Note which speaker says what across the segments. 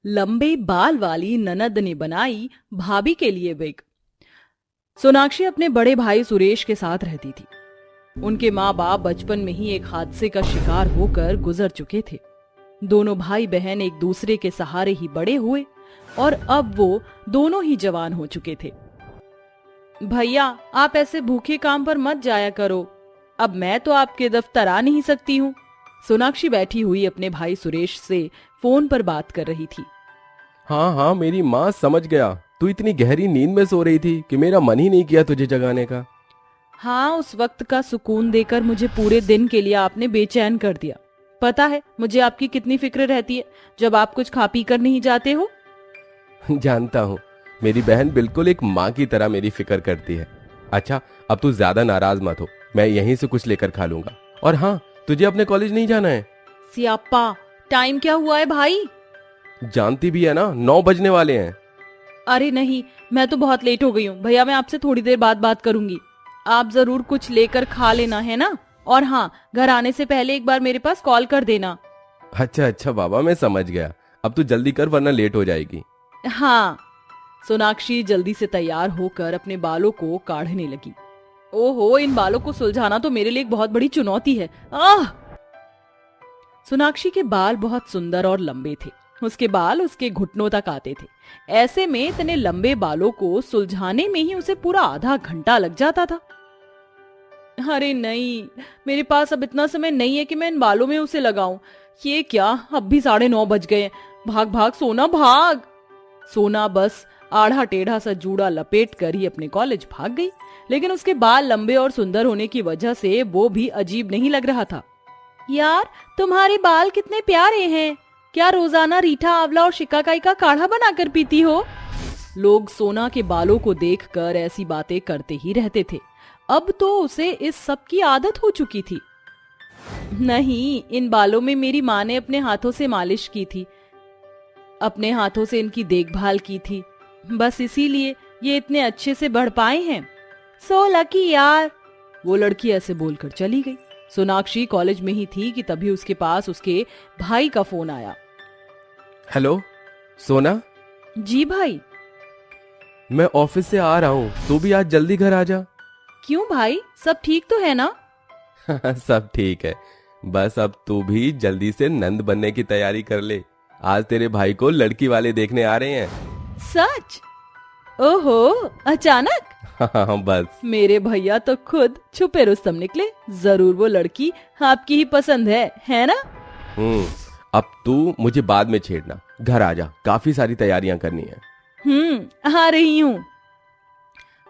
Speaker 1: लंबे बाल वाली ननद ने बनाई भाभी के लिए विग। सोनाक्षी अपने बड़े भाई सुरेश के साथ रहती थी। उनके माँ बाप बचपन में ही एक हादसे का शिकार होकर गुजर चुके थे। दोनों भाई बहन एक दूसरे के सहारे ही बड़े हुए और अब वो दोनों ही जवान हो चुके थे। भैया, आप ऐसे भूखे काम पर मत जाया करो। अब मैं तो आपके दफ्तर आ नहीं सकती हूँ। सोनाक्षी बैठी हुई अपने भाई सुरेश से फोन पर बात कर रही थी।
Speaker 2: हाँ हाँ, मेरी माँ, समझ गया। तू इतनी गहरी नींद में सो रही थी कि मेरा मन ही नहीं किया तुझे जगाने का।
Speaker 1: हाँ, उस वक्त का सुकून देकर मुझे पूरे दिन के लिए आपने बेचैन कर दिया। पता है मुझे आपकी कितनी फिक्र रहती है जब आप कुछ खा पी कर नहीं जाते हो।
Speaker 2: जानता हूँ, मेरी बहन बिल्कुल एक माँ की तरह मेरी फिक्र करती है। अच्छा, अब तू ज्यादा नाराज मत हो, मैं यहीं से कुछ लेकर खा लूंगा। और हाँ, तुझे अपने कॉलेज नहीं जाना है?
Speaker 1: सियाप्पा, टाइम क्या हुआ है भाई?
Speaker 2: जानती भी है ना, 9 बजने वाले हैं।
Speaker 1: अरे नहीं, मैं तो बहुत लेट हो गई हूँ। भैया, मैं आपसे थोड़ी देर बाद बात करूंगी। आप जरूर कुछ लेकर खा लेना, है ना? और हाँ, घर आने से पहले एक बार मेरे पास कॉल कर देना।
Speaker 2: अच्छा अच्छा बाबा, मैं समझ गया। अब तू जल्दी कर वरना लेट हो जाएगी।
Speaker 1: हाँ। सोनाक्षी जल्दी से तैयार होकर अपने बालों को काढ़ने लगी। ओहो, इन बालों को सुलझाना तो मेरे लिए एक बहुत बड़ी चुनौती है। आह! सोनाक्षी के बाल बहुत सुंदर और लंबे थे। उसके बाल उसके घुटनों तक आते थे। ऐसे में इतने लंबे बालों को सुलझाने में ही उसे पूरा आधा घंटा लग जाता था। अरे नहीं, मेरे पास अब इतना समय नहीं है कि मैं इन बालों में उसे लगाऊं। ये क्या, अब भी 9:30 बज गए हैं। भाग भाग सोना, भाग। सोना बस आधा टेढ़ा सा जूड़ा लपेट कर ही अपने कॉलेज भाग गई। लेकिन उसके बाल लंबे और सुंदर होने की वजह से वो भी अजीब नहीं लग रहा था। यार, तुम्हारे बाल कितने प्यारे हैं। क्या रोजाना रीठा आंवला और शिकाकाई का काढ़ा बनाकर पीती हो? लोग सोना के बालों को देखकर ऐसी बातें करते ही रहते थे। अब तो उसे इस सब की आदत हो चुकी थी। नहीं, इन बालों में मेरी माँ ने अपने हाथों से मालिश की थी, अपने हाथों से इनकी देखभाल की थी। बस इसीलिए ये इतने अच्छे से बढ़ पाए हैं। सो लकी यार। वो लड़की ऐसे बोलकर चली गई। सोनाक्षी कॉलेज में ही थी कि तभी उसके पास उसके भाई का फोन आया।
Speaker 2: हेलो सोना।
Speaker 1: जी भाई।
Speaker 2: मैं ऑफिस से आ रहा हूँ, तू भी आज जल्दी घर आ जा।
Speaker 1: क्यों भाई, सब ठीक तो है ना?
Speaker 2: सब ठीक है, बस अब तू भी जल्दी से नंद बनने की तैयारी कर ले। आज तेरे भाई को लड़की वाले देखने आ रहे हैं।
Speaker 1: सच? ओहो, अचानक?
Speaker 2: हाँ बस।
Speaker 1: मेरे भैया तो खुद छुपे रुस्तम निकले। जरूर वो लड़की आपकी ही पसंद है ना?
Speaker 2: अब तू मुझे बाद में छेड़ना, घर आ जा, काफी सारी तैयारियां करनी है।
Speaker 1: आ रही हूँ।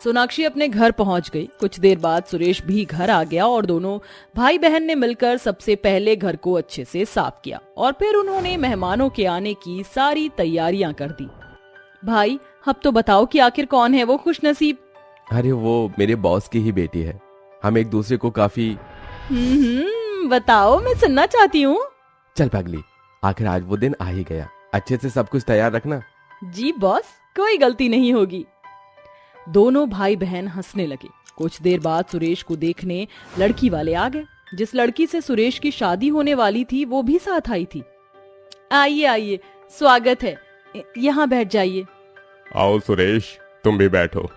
Speaker 1: सोनाक्षी अपने घर पहुंच गई। कुछ देर बाद सुरेश भी घर आ गया और दोनों भाई बहन ने मिलकर सबसे पहले घर को अच्छे से साफ किया और फिर उन्होंने मेहमानों के आने की सारी तैयारियां कर दी। भाई, अब तो बताओ कि आखिर कौन है वो खुशनसीब?
Speaker 2: अरे वो मेरे बॉस की ही बेटी है। हम एक दूसरे को काफी।
Speaker 1: बताओ, मैं सुनना चाहती हूँ।
Speaker 2: चल पगली, आखिर आज वो दिन आ ही गया। अच्छे से सब कुछ तैयार रखना।
Speaker 1: जी बॉस, कोई गलती नहीं होगी। दोनों भाई बहन हंसने लगे। कुछ देर बाद सुरेश को देखने लड़की वाले आ गए। जिस लड़की से सुरेश की शादी होने वाली थी वो भी साथ आई थी। आइए आइए, स्वागत है, यहाँ बैठ जाइए।
Speaker 3: आओ सुरेश, तुम भी बैठो।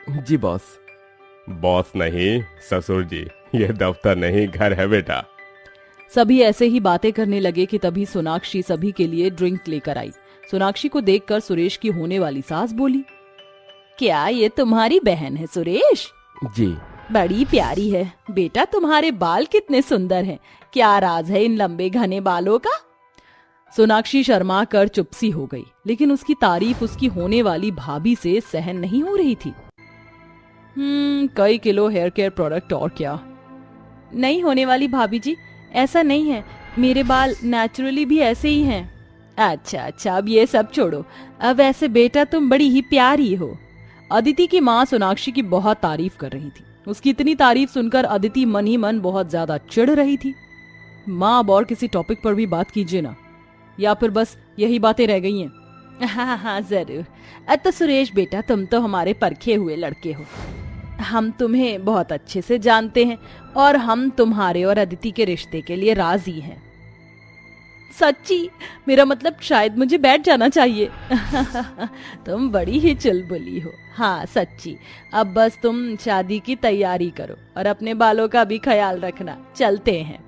Speaker 2: जी बॉस।
Speaker 3: बॉस नहीं, ससुर जी। ये दफ्तर नहीं, घर है बेटा।
Speaker 1: सभी ऐसे ही बातें करने लगे कि तभी सोनाक्षी सभी के लिए ड्रिंक लेकर आई। सोनाक्षी को देखकर सुरेश की होने वाली सास बोली, क्या ये तुम्हारी बहन है सुरेश?
Speaker 2: जी।
Speaker 1: बड़ी प्यारी है। बेटा, तुम्हारे बाल कितने सुंदर हैं। क्या राज है इन लंबे घने बालों का? सोनाक्षी शर्मा कर चुप सी हो गई, लेकिन उसकी तारीफ उसकी होने वाली भाभी से सहन नहीं हो रही थी। कई किलो हेयर केयर प्रोडक्ट और क्या? नहीं होने वाली भाभी जी, ऐसा नहीं है। मेरे बाल नेचुरली भी ऐसे ही हैं। अच्छा अच्छा, अब ये सब छोड़ो। अब ऐसे बेटा, तुम बड़ी ही प्यारी हो। अदिति की माँ सोनाक्षी की बहुत तारीफ कर रही थी। उसकी इतनी तारीफ सुनकर अदिति मन ही मन बहुत ज्यादा चिढ़ रही थी। माँ, अब और किसी टॉपिक पर भी बात कीजिए ना, या फिर बस यही बातें रह गई हैं? हाँ हाँ जरूर। तो सुरेश बेटा, तुम तो हमारे परखे हुए लड़के हो। हम तुम्हें बहुत अच्छे से जानते हैं और हम तुम्हारे और अदिति के रिश्ते के लिए राजी हैं। सच्ची? मेरा मतलब शायद मुझे बैठ जाना चाहिए। तुम बड़ी ही चुलबुली हो। हाँ सच्ची। अब बस तुम शादी की तैयारी करो और अपने बालों का भी ख्याल रखना। चलते हैं।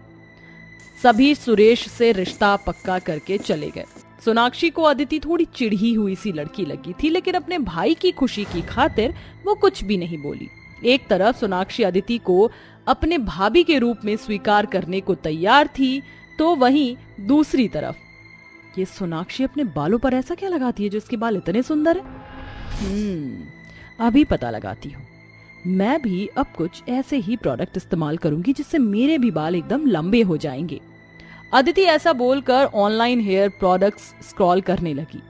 Speaker 1: सभी सुरेश से रिश्ता पक्का करके चले गए। सोनाक्षी को अदिति थोड़ी चिढ़ी हुई सी लड़की लगी थी, लेकिन अपने भाई की खुशी की खातिर वो कुछ भी नहीं बोली। एक तरफ सोनाक्षी अदिति को अपने भाभी के रूप में स्वीकार करने को तैयार थी, तो वहीं दूसरी तरफ ये सोनाक्षी अपने बालों पर ऐसा क्या लगाती है जो इसके बाल इतने सुंदर हैं? अभी पता लगाती हूँ। मैं भी अब कुछ ऐसे ही प्रोडक्ट इस्तेमाल करूंगी जिससे मेरे भी बाल एकदम लंबे हो जाएंगे। अदिति ऐसा बोलकर ऑनलाइन हेयर प्रोडक्ट्स स्क्रॉल करने लगी।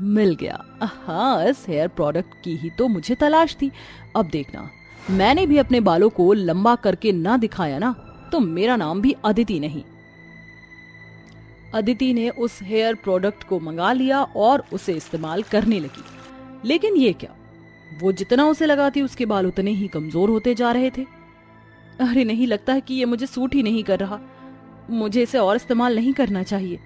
Speaker 1: मिल गया। हाँ, इस हेयर प्रोडक्ट की ही तो मुझे तलाश थी। अब देखना, मैंने भी अपने बालों को लंबा करके ना दिखाया ना, तो मेरा नाम भी अदिति नहीं। अदिति ने उस हेयर प्रोडक्ट को मंगा लिया और उसे इस्तेमाल करने लगी। लेकिन ये क्या, वो जितना उसे लगाती उसके बाल उतने ही कमजोर होते जा रहे थे। अरे नहीं, लगता है कि ये मुझे सूट ही नहीं कर रहा। मुझे इसे और इस्तेमाल नहीं करना चाहिए।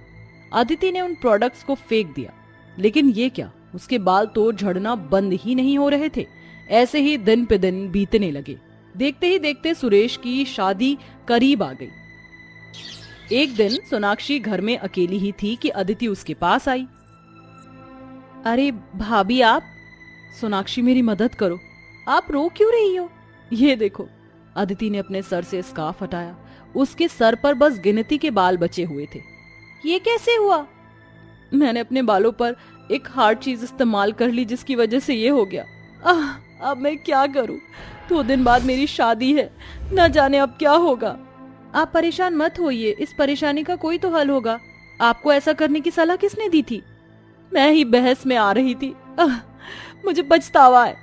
Speaker 1: अदिति ने उन प्रोडक्ट्स को फेंक दिया। लेकिन ये क्या, उसके बाल तो झड़ना बंद ही नहीं हो रहे थे। ऐसे ही दिन पे दिन बीतने लगे। देखते ही देखते सुरेश की शादी करीब आ गई। एक दिन सोनाक्षी घर में अकेली ही थी कि अदिति उसके पास आई। अरे भाभी आप। सोनाक्षी मेरी मदद करो, आप रो क्यों रही हो? ये देखो। अदिति ने अपने सर से स्कार्फ हटाया। उसके सर पर बस गिनती के बाल बचे हुए थे। ये कैसे हुआ? मैंने अपने बालों पर एक हार्ड चीज इस्तेमाल कर ली जिसकी वजह से ये हो गया। अब मैं क्या करूं? 2 दिन बाद मेरी शादी है, न जाने अब क्या होगा। आप परेशान मत होइए, इस परेशानी का कोई तो हल होगा। आपको ऐसा करने की सलाह किसने दी थी? मैं ही बहस में आ रही थी। मुझे पछतावा है।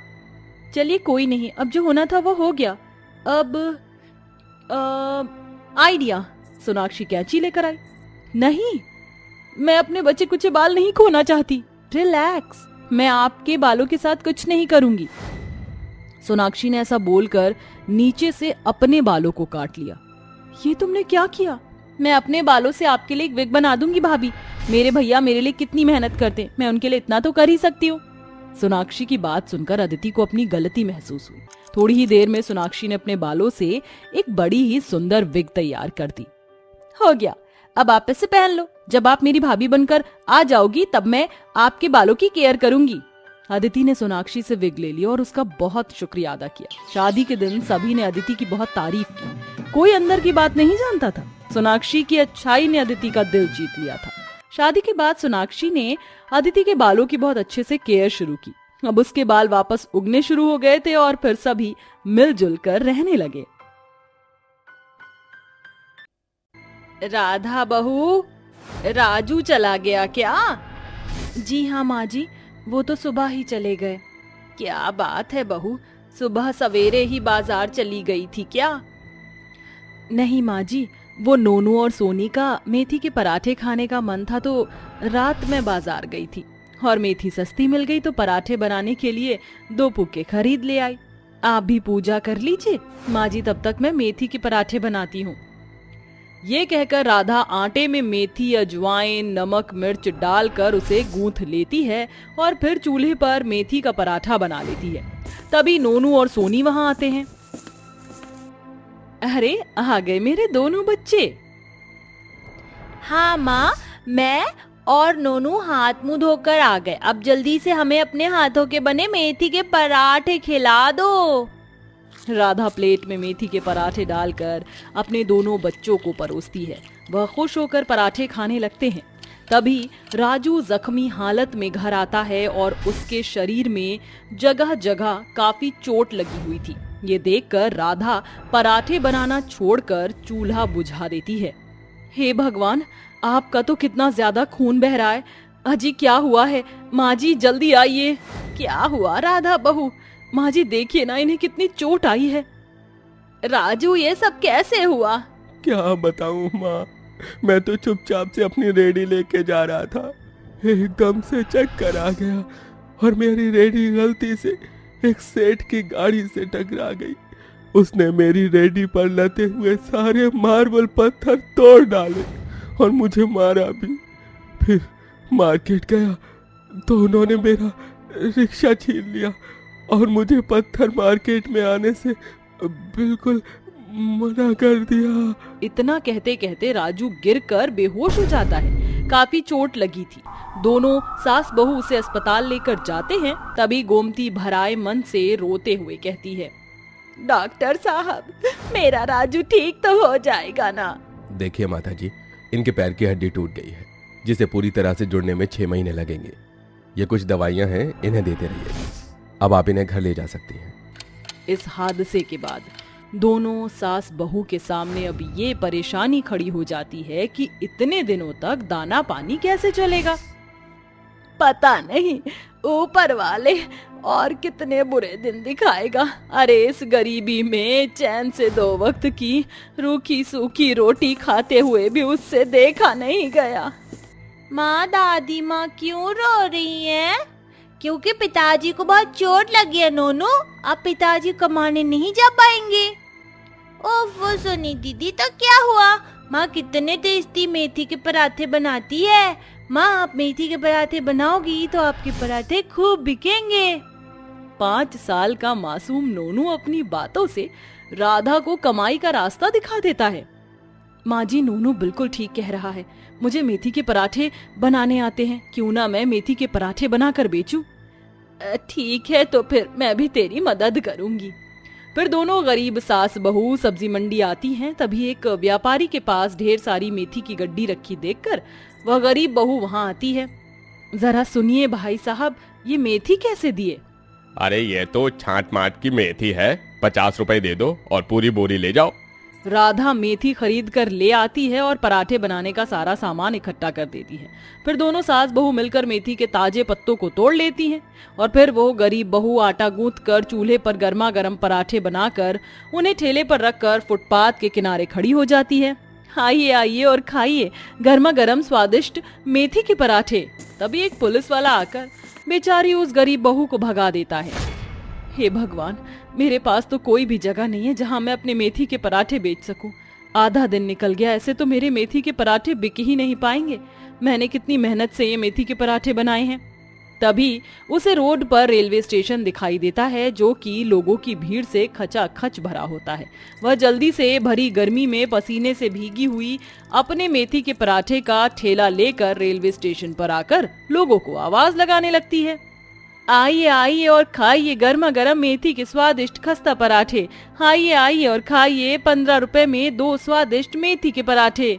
Speaker 1: चलिए कोई नहीं, अब जो होना था वो हो गया। अब आइडिया। सोनाक्षी कैंची लेकर आई। नहीं, मैं अपने बच्चे कुछ बाल नहीं खोना चाहती। रिलैक्स, मैं आपके बालों के साथ कुछ नहीं करूंगी। सोनाक्षी ने ऐसा बोलकर नीचे से अपने बालों को काट लिया। ये तुमने क्या किया? मैं अपने बालों से आपके लिए एक विग बना दूंगी भाभी। मेरे भैया मेरे लिए कितनी मेहनत करते, मैं उनके लिए इतना तो कर ही सकती हूँ। सोनाक्षी की बात सुनकर अदिति को अपनी गलती महसूस हुई। थोड़ी ही देर में सोनाक्षी ने अपने बालों से एक बड़ी ही सुंदर विग तैयार कर दी। हो गया, अब आप इसे पहन लो। जब आप मेरी भाभी बनकर आ जाओगी तब मैं आपके बालों की केयर करूंगी। अदिति ने सोनाक्षी से विग ले लिया और उसका बहुत शुक्रिया अदा किया। शादी के दिन सभी ने अदिति की बहुत तारीफ की। कोई अंदर की बात नहीं जानता था। सोनाक्षी की अच्छाई ने अदिति का दिल जीत लिया था। शादी के बाद सोनाक्षी ने अदिति के बालों की बहुत अच्छे से केयर शुरू की। अब उसके बाल वापस उगने शुरू हो गए थे और फिर सभी मिलजुल कर रहने लगे। राधा बहू, राजू चला गया क्या? जी हाँ माँ जी, वो तो सुबह ही चले गए। क्या बात है बहू, सुबह सवेरे ही बाजार चली गई थी क्या? नहीं माँ जी, वो नोनू और सोनी का मेथी के पराठे खाने का मन था तो रात में बाजार गई थी और मेथी सस्ती मिल गई तो पराठे बनाने के लिए 2 पुक्के खरीद ले आई। आप भी पूजा कर लीजिए माँ जी, तब तक मैं मेथी के पराठे बनाती हूँ। ये कहकर राधा आटे में मेथी, अजवाइन, नमक, मिर्च डालकर उसे गूंथ लेती है और फिर चूल्हे पर मेथी का पराठा बना लेती है। तभी नोनू और सोनी वहां आते हैं। अरे आ गए मेरे दोनों बच्चे। हाँ माँ, मैं और नोनू हाथ मुंह धोकर आ गए। अब जल्दी से हमें अपने हाथों के बने मेथी के पराठे खिला दो। राधा प्लेट में मेथी के पराठे डालकर अपने दोनों बच्चों को परोसती है। वह खुश होकर पराठे खाने लगते हैं। तभी राजू जख्मी हालत में घर आता है और उसके शरीर में जगह जगह काफी चोट लगी हुई थी। ये देखकर राधा पराठे बनाना छोड़कर चूल्हा बुझा देती है। हे भगवान, आपका तो कितना ज्यादा खून बह रहा है। अजी क्या हुआ है? माँ जी जल्दी आइए। क्या हुआ राधा बहू? माँ जी देखिए ना, इन्हें कितनी चोट आई है। राजू ये सब कैसे हुआ?
Speaker 2: क्या बताऊं माँ, मैं तो चुपचाप से अपनी रेडी लेके जा रहा था। एकदम से चक्कर आ गया और मेरी रेडी गलती से एक सेठ की गाड़ी से टकरा गई। उसने मेरी रेडी पर लते हुए सारे मार्बल पत्थर तोड़ डाले और मुझे मारा भी। फिर मार्केट गया तो उन्होंने मेरा रिक्शा छीन लिया और मुझे पत्थर मार्केट में आने से बिल्कुल मना कर दिया।
Speaker 1: इतना कहते कहते राजू गिरकर बेहोश हो जाता है। काफी चोट लगी थी। दोनों सास बहू उसे अस्पताल लेकर जाते हैं। तभी गोमती भराए मन से रोते हुए कहती है, डॉक्टर साहब, मेरा राजू ठीक तो हो जाएगा ना?
Speaker 2: देखिए माता जी, इनके पैर की हड्डी टूट गई है, जिसे पूरी तरह से जुड़ने में 6 महीने लगेंगे। ये कुछ दवाइयां हैं, इन्हें देते रहिए। अब आप इन्हें घर ले जा सकती हैं।
Speaker 1: इस हादसे के बाद दोनों सास बहू के सामने अब ये परेशानी खड़ी हो जाती है कि इतने दिनों तक दाना पानी कैसे चलेगा। पता नहीं ऊपर वाले और कितने बुरे दिन दिखाएगा। अरे इस गरीबी में चैन से 2 वक्त की रूखी सूखी रोटी खाते हुए भी उससे देखा नहीं गया।
Speaker 4: माँ, दादी माँ क्यों रो रही हैं? क्योंकि पिताजी को बहुत चोट लगी है नोनू। अब पिताजी कमाने नहीं जा पाएंगे। ओफ सोनी दीदी, तो क्या हुआ? माँ कितने टेस्टी मेथी के पराठे बनाती है। माँ, आप मेथी के पराठे बनाओगी तो आपके पराठे खूब बिकेंगे।
Speaker 1: 5 साल का मासूम नोनू अपनी बातों से राधा को कमाई का रास्ता दिखा देता है। माँ जी, नोनू बिल्कुल ठीक कह रहा है। मुझे मेथी के पराठे बनाने आते हैं। क्यों ना मैं मेथी के पराठे बनाकर बेचूं? ठीक है, तो फिर मैं भी तेरी मदद करूंगी। फिर दोनों गरीब सास बहू सब्जी मंडी आती हैं। तभी एक व्यापारी के पास ढेर सारी मेथी की गड्डी रखी देखकर वह गरीब बहू वहां आती है। जरा सुनिए भाई साहब, ये मेथी कैसे दिए?
Speaker 3: अरे ये तो छांट माट की मेथी है, 50 रुपए दे दो और पूरी बोरी ले जाओ।
Speaker 1: राधा मेथी खरीद कर ले आती है और पराठे बनाने का सारा सामान इकट्ठा कर देती है। फिर दोनों सास बहू मिलकर मेथी के ताजे पत्तों को तोड़ लेती हैं और फिर वो गरीब बहू आटा गूंथ कर चूल्हे पर गर्मा गर्म पराठे बनाकर उन्हें ठेले पर रखकर फुटपाथ के किनारे खड़ी हो जाती है। आइए आइए और खाइए गर्मा गर्म स्वादिष्ट मेथी के पराठे। तभी एक पुलिस वाला आकर बेचारी उस गरीब बहू को भगा देता है। हे भगवान, मेरे पास तो कोई भी जगह नहीं है जहां मैं अपने मेथी के पराठे बेच सकूं। आधा दिन निकल गया, ऐसे तो मेरे मेथी के पराठे बिक ही नहीं पाएंगे। मैंने कितनी मेहनत से ये मेथी के पराठे बनाए हैं। तभी उसे रोड पर रेलवे स्टेशन दिखाई देता है, जो कि लोगों की भीड़ से खचाखच भरा होता है। वह जल्दी से भरी गर्मी में पसीने से भीगी हुई अपने मेथी के पराठे का ठेला लेकर रेलवे स्टेशन पर आकर लोगों को आवाज लगाने लगती है, आइए आइए और खाइए गर्मा गर्म मेथी के स्वादिष्ट खस्ता पराठे। आइए आइए और खाइए 15 रुपए में 2 स्वादिष्ट मेथी के पराठे।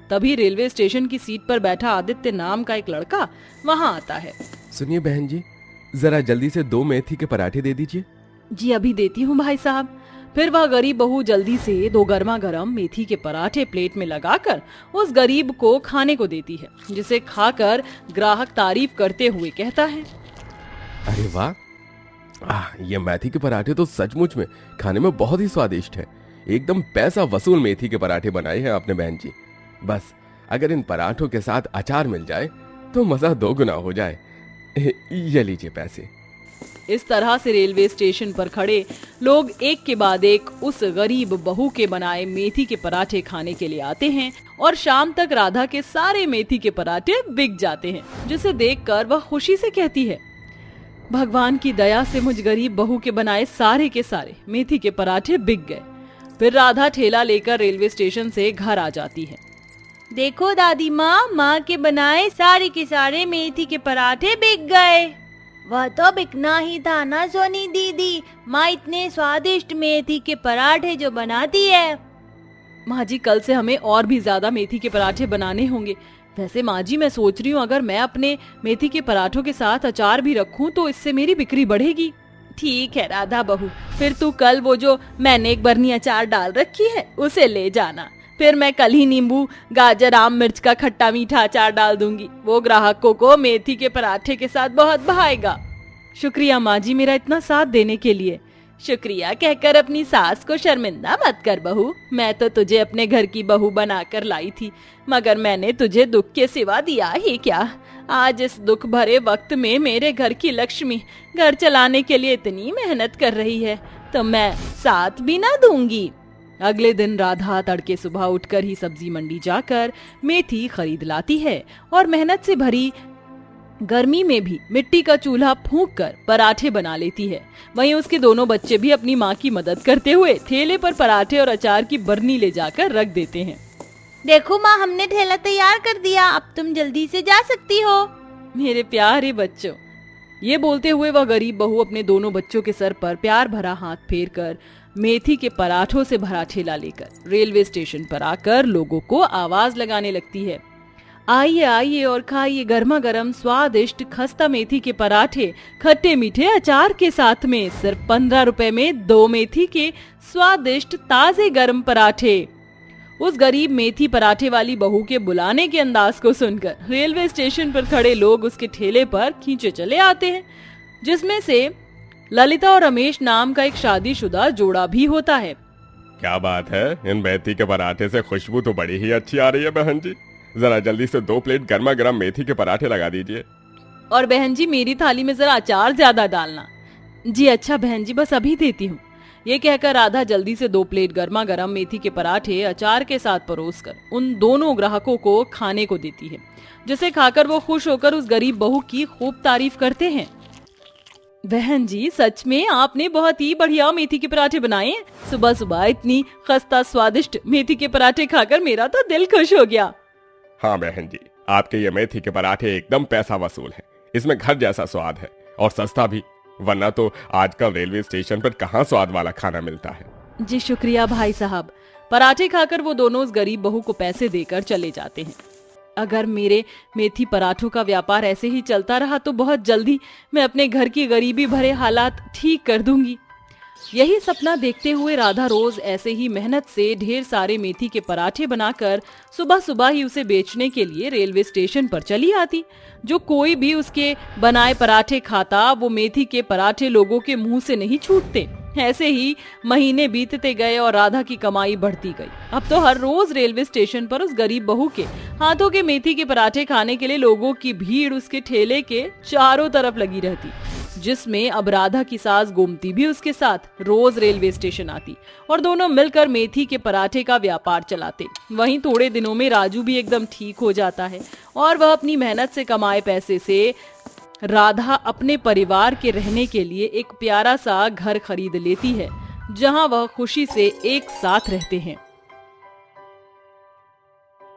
Speaker 1: तभी रेलवे स्टेशन की सीट पर बैठा आदित्य नाम का एक लड़का वहां आता है।
Speaker 2: सुनिए बहन जी, जरा जल्दी से 2 मेथी के पराठे दे दीजिए।
Speaker 1: जी अभी देती हूँ भाई साहब। फिर वह गरीब बहू जल्दी से 2 गर्मा गर्म मेथी के पराठे प्लेट में लगाकर उस गरीब को खाने को देती है, जिसे खाकर ग्राहक तारीफ करते हुए कहता है,
Speaker 2: अरे वाह, ये मेथी के पराठे तो सचमुच में खाने में बहुत ही स्वादिष्ट है। एकदम पैसा वसूल मेथी के पराठे बनाए हैं आपने बहन जी। बस अगर इन पराठों के साथ अचार मिल जाए तो मजा 2 गुना हो जाए। ये लीजिए पैसे।
Speaker 1: इस तरह से रेलवे स्टेशन पर खड़े लोग एक के बाद एक उस गरीब बहू के बनाए मेथी के पराठे खाने के लिए आते हैं और शाम तक राधा के सारे मेथी के पराठे बिक जाते हैं, जिसे देखकर वह खुशी से कहती है, भगवान की दया से मुझ गरीब बहू के बनाए सारे के सारे मेथी के पराठे बिक गए। फिर राधा ठेला लेकर रेलवे स्टेशन से घर आ जाती है।
Speaker 4: देखो दादी माँ, माँ के बनाए सारे के सारे मेथी के पराठे बिक गए। वह तो बिकना ही था ना सोनी दीदी। माँ इतने स्वादिष्ट मेथी के पराठे जो बनाती है।
Speaker 1: माँ जी, कल से हमें और भी ज्यादा मेथी के पराठे बनाने होंगे। वैसे माँ जी, मैं सोच रही हूँ अगर मैं अपने मेथी के पराठों के साथ अचार भी रखूं तो इससे मेरी बिक्री बढ़ेगी। ठीक है राधा बहू, फिर तू कल वो जो मैंने एक बरनी अचार डाल रखी है उसे ले जाना। फिर मैं कल ही नींबू गाजर आम मिर्च का खट्टा मीठा अचार डाल दूंगी। वो ग्राहकों को मेथी के पराठे के साथ बहुत भाएगा। शुक्रिया माँ जी, मेरा इतना साथ देने के लिए। शुक्रिया कहकर अपनी सास को शर्मिंदा मत कर बहू। मैं तो तुझे अपने घर की बहू बनाकर लाई थी, मगर मैंने तुझे दुख के सिवा दिया ही क्या। आज इस दुख भरे वक्त में मेरे घर की लक्ष्मी घर चलाने के लिए इतनी मेहनत कर रही है तो मैं साथ भी ना दूंगी। अगले दिन राधा तड़के सुबह उठकर ही सब्जी मंडी जाकर मेथी खरीद लाती है और मेहनत से भरी गर्मी में भी मिट्टी का चूल्हा फूंक कर पराठे बना लेती है। वहीं उसके दोनों बच्चे भी अपनी माँ की मदद करते हुए ठेले पर पराठे और अचार की बरनी ले जाकर रख देते हैं।
Speaker 4: देखो माँ, हमने ठेला तैयार कर दिया, अब तुम जल्दी से जा सकती हो।
Speaker 1: मेरे प्यारे बच्चों, ये बोलते हुए वह गरीब बहू अपने दोनों बच्चों के सर पर प्यार भरा हाथ फेर कर मेथी के पराठों से भरा ठेला लेकर रेलवे स्टेशन पर आकर लोगों को आवाज लगाने लगती है। आइए आइए और खाइए गर्मा गर्म स्वादिष्ट खस्ता मेथी के पराठे खट्टे मीठे अचार के साथ में सिर्फ 15 रुपए में 2 मेथी के स्वादिष्ट ताजे गर्म पराठे। उस गरीब मेथी पराठे वाली बहू के बुलाने के अंदाज को सुनकर रेलवे स्टेशन पर खड़े लोग उसके ठेले पर खींचे चले आते हैं, जिसमें से ललिता और रमेश नाम का एक शादीशुदा जोड़ा भी होता है।
Speaker 3: क्या बात है, इन मेथी के पराठे से खुशबू तो बड़ी ही अच्छी आ रही है बहन जी। जरा जल्दी से 2 प्लेट गर्मा गर्म मेथी के पराठे लगा दीजिए।
Speaker 1: और बहन जी मेरी थाली में जरा अचार ज्यादा डालना। जी अच्छा बहन जी, बस अभी देती हूँ। ये कहकर राधा जल्दी से 2 प्लेट गर्मा गर्म मेथी के पराठे अचार के साथ परोसकर उन दोनों ग्राहकों को खाने को देती है, जिसे खाकर वो खुश होकर उस गरीब बहू की खूब तारीफ करते हैं। बहन जी सच में आपने बहुत ही बढ़िया मेथी के पराठे बनाए। सुबह सुबह इतनी खस्ता स्वादिष्ट मेथी के पराठे खाकर मेरा तो दिल खुश हो गया।
Speaker 3: हाँ बहन जी, आपके ये मेथी के पराठे एकदम पैसा वसूल है। इसमें घर जैसा स्वाद है और सस्ता भी, वरना तो आजकल रेलवे स्टेशन पर कहाँ स्वाद वाला खाना मिलता है।
Speaker 1: जी शुक्रिया भाई साहब। पराठे खाकर वो दोनों उस गरीब बहू को पैसे देकर चले जाते हैं। अगर मेरे मेथी पराठों का व्यापार ऐसे ही चलता रहा तो बहुत जल्दी मैं अपने घर की गरीबी भरे हालात ठीक कर दूंगी। यही सपना देखते हुए राधा रोज ऐसे ही मेहनत से ढेर सारे मेथी के पराठे बनाकर सुबह सुबह ही उसे बेचने के लिए रेलवे स्टेशन पर चली आती। जो कोई भी उसके बनाए पराठे खाता वो मेथी के पराठे लोगों के मुंह से नहीं छूटते। ऐसे ही महीने बीतते गए और राधा की कमाई बढ़ती गई। अब तो हर रोज रेलवे स्टेशन पर उस गरीब बहू के हाथों के मेथी के पराठे खाने के लिए लोगों की भीड़ उसके ठेले के चारों तरफ लगी रहती, जिसमें अब राधा की सास गोमती भी उसके साथ रोज रेलवे स्टेशन आती और दोनों मिलकर मेथी के पराठे का व्यापार चलाते। वहीं थोड़े दिनों में राजू भी एकदम ठीक हो जाता है और वह अपनी मेहनत से कमाए पैसे से राधा अपने परिवार के रहने के लिए एक प्यारा सा घर खरीद लेती है, जहां वह खुशी से एक साथ रहते हैं।